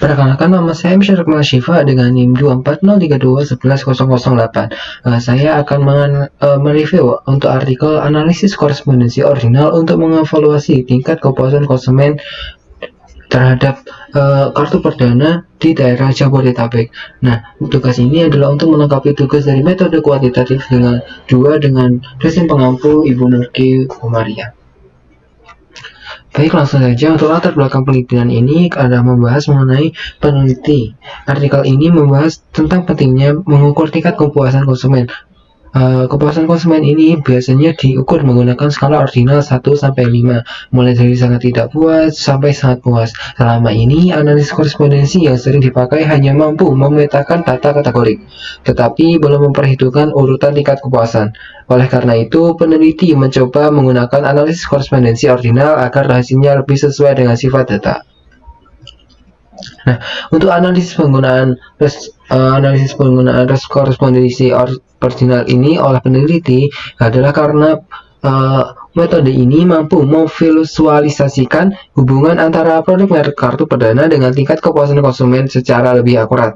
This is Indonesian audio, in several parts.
Perkenalkan, nama saya Mr. Akmal Syifa dengan NIM 24032110008. Saya akan mereview untuk artikel analisis korespondensi ordinal untuk mengevaluasi tingkat kepuasan konsumen terhadap kartu perdana di daerah Jabodetabek. Nah, tugas ini adalah untuk melengkapi tugas dari metode kuantitatif dengan dosen pengampu Ibu Nurki Umaria. Baik, langsung saja. Untuk latar belakang penelitian ini adalah membahas mengenai peneliti. Artikel ini membahas tentang pentingnya mengukur tingkat kepuasan konsumen. Kepuasan konsumen ini biasanya diukur menggunakan skala ordinal 1-5, mulai dari sangat tidak puas sampai sangat puas. Selama ini, analisis korespondensi yang sering dipakai hanya mampu memetakan data kategorik, tetapi belum memperhitungkan urutan tingkat kepuasan. Oleh karena itu, peneliti mencoba menggunakan analisis korespondensi ordinal agar hasilnya lebih sesuai dengan sifat data. Nah, untuk analisis penggunaan korespondensi ordinal ini oleh peneliti adalah karena metode ini mampu memvisualisasikan hubungan antara produk merek kartu perdana dengan tingkat kepuasan konsumen secara lebih akurat.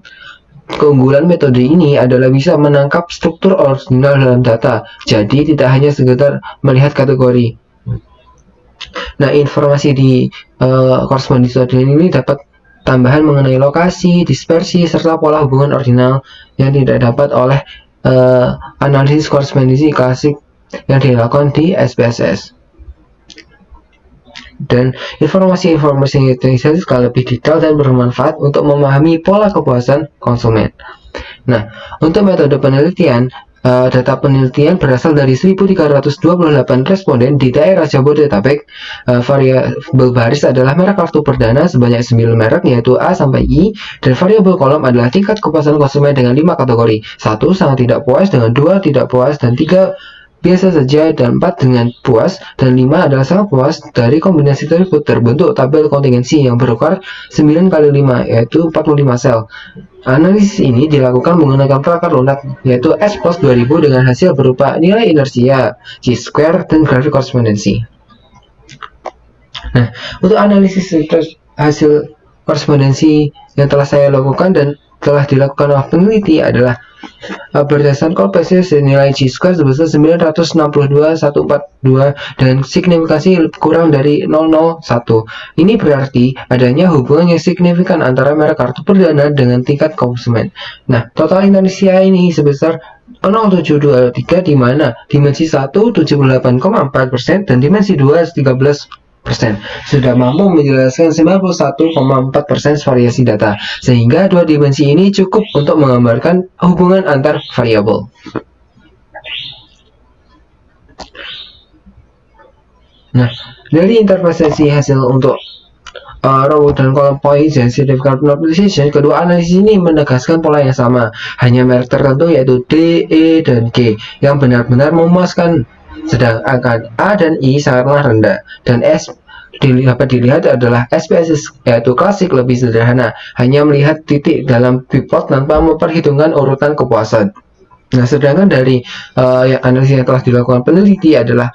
Keunggulan metode ini adalah bisa menangkap struktur ordinal dalam data, jadi tidak hanya sekedar melihat kategori. Nah, informasi di korespondensi ordinal ini dapat tambahan mengenai lokasi, dispersi, serta pola hubungan ordinal yang tidak dapat oleh analisis korespondensi klasik yang dilakukan di SPSS. Dan informasi-informasi itu lebih detail dan bermanfaat untuk memahami pola kepuasan konsumen. Nah, untuk metode penelitian, data penelitian berasal dari 1.328 responden di daerah Jabodetabek. Variabel baris adalah merek kartu perdana sebanyak 9 merek, yaitu A sampai I, dan variabel kolom adalah tingkat kepuasan konsumen dengan 5 kategori: 1 sangat tidak puas, dengan 2 tidak puas, dan 3 biasa saja, dan 4 dengan puas, dan 5 adalah sangat puas. Dari kombinasi tersebut terbentuk tabel kontingensi yang berukur 9 kali 5, yaitu 45 sel. Analisis ini dilakukan menggunakan perangkat lunak, yaitu S+2000 dengan hasil berupa nilai inersia, chi-square, dan grafik korespondensi. Nah, untuk analisis hasil korespondensi yang telah saya lakukan dan telah dilakukan oleh peneliti adalah berdasarkan koefisien nilai chi-square sebesar 962,142 dan signifikansi kurang dari 0,01. Ini berarti adanya hubungan yang signifikan antara merek kartu perdana dengan tingkat konsumen. Nah, total Indonesia ini sebesar 0,723, di mana dimensi 1 78,4% dan dimensi 2 13%. Sudah mampu menjelaskan 91,4% variasi data, sehingga dua dimensi ini cukup untuk menggambarkan hubungan antar variabel. Nah, dari interpretasi hasil untuk row dan column points dan significant normalization, kedua analisis ini menegaskan pola yang sama, hanya merek tertentu yaitu D, E, dan G yang benar-benar memuaskan, sedangkan A dan I sangatlah rendah, dan S dapat dilihat adalah SPSS, yaitu klasik lebih sederhana, hanya melihat titik dalam plot tanpa memperhitungkan urutan kepuasan. Nah, sedangkan dari analisis yang telah dilakukan peneliti adalah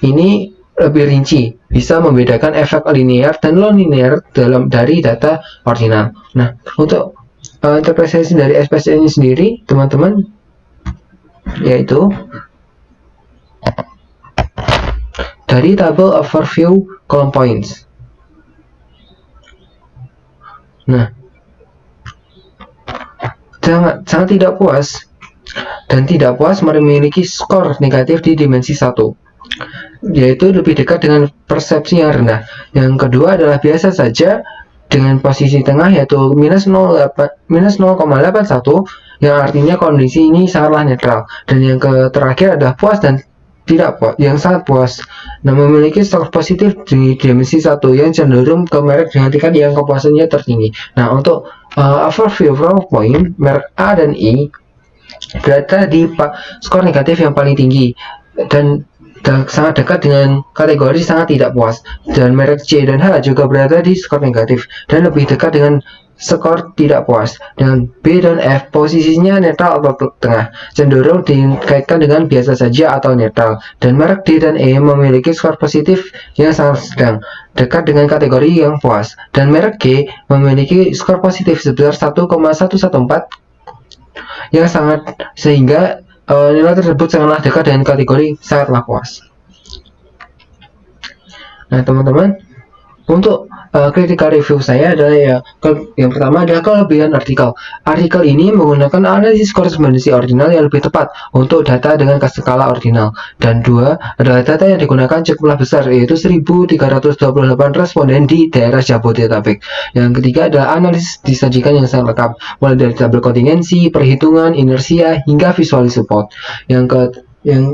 ini lebih rinci, bisa membedakan efek linear dan non-linear dari data ordinal. Nah, untuk interpretasi dari SPSS ini sendiri, teman-teman, yaitu dari tabel overview column points. Nah, sangat tidak puas dan tidak puas memiliki skor negatif di dimensi 1, yaitu lebih dekat dengan persepsi yang rendah. Yang kedua adalah biasa saja dengan posisi tengah, yaitu -0,81, yang artinya kondisi ini sangatlah netral. Dan yang terakhir adalah puas dan tidak puas, yang sangat puas. Nah, memiliki skor positif di dimensi 1 yang cenderung ke merek dengan tingkat yang kepuasannya tertinggi. Nah, untuk overview from point, merek A dan I berada di skor negatif yang paling tinggi dan sangat dekat dengan kategori sangat tidak puas, dan merek C dan H juga berada di skor negatif dan lebih dekat dengan skor tidak puas, dan B dan F posisinya netral atau tengah, cenderung dikaitkan dengan biasa saja atau netral, dan merek D dan E memiliki skor positif yang sangat sedang, dekat dengan kategori yang puas, dan merek G memiliki skor positif sebesar 1,114 yang sangat, sehingga nilai tersebut sangatlah dekat dengan kategori sangatlah puas. Nah teman-teman, untuk critical review saya adalah yang pertama adalah kelebihan artikel. Artikel ini menggunakan analisis korespondensi ordinal yang lebih tepat untuk data dengan skala ordinal. Dan dua adalah data yang digunakan cukuplah besar, yaitu 1.328 responden di daerah Jabodetabek. Yang ketiga adalah analisis disajikan yang sangat lengkap, mulai dari tabel kontingensi, perhitungan, inersia, hingga visual support.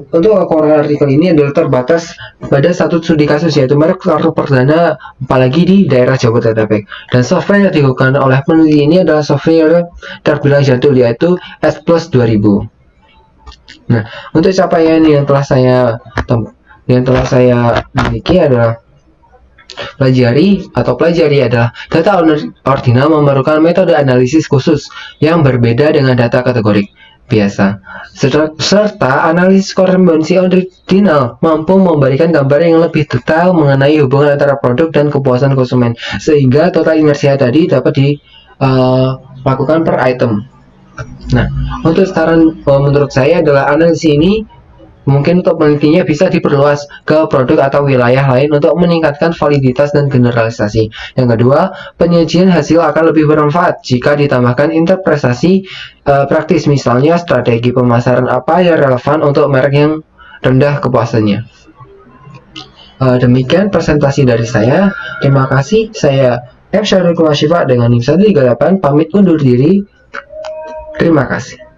Untuk kekurangan artikel ini adalah terbatas pada satu studi kasus, yaitu merek kartu perdana, apalagi di daerah Jabodetabek. Dan software yang digunakan oleh peneliti ini adalah software terbilang jadul, yaitu S+ 2000. Nah, untuk capaian yang telah saya miliki adalah pelajari adalah data ordinal memerlukan metode analisis khusus yang berbeda dengan data kategorik biasa, serta analisis korespondensi ordinal mampu memberikan gambar yang lebih detail mengenai hubungan antara produk dan kepuasan konsumen, sehingga total inersia tadi dapat dilakukan per item. Nah, untuk saran menurut saya adalah analisis ini mungkin untuk penelitiannya bisa diperluas ke produk atau wilayah lain untuk meningkatkan validitas dan generalisasi. Yang kedua, penyajian hasil akan lebih bermanfaat jika ditambahkan interpretasi praktis, misalnya strategi pemasaran apa yang relevan untuk merek yang rendah kepuasannya. Demikian presentasi dari saya. Terima kasih. Saya F. Syarul Kumasyifa dengan NIM 138 pamit undur diri. Terima kasih.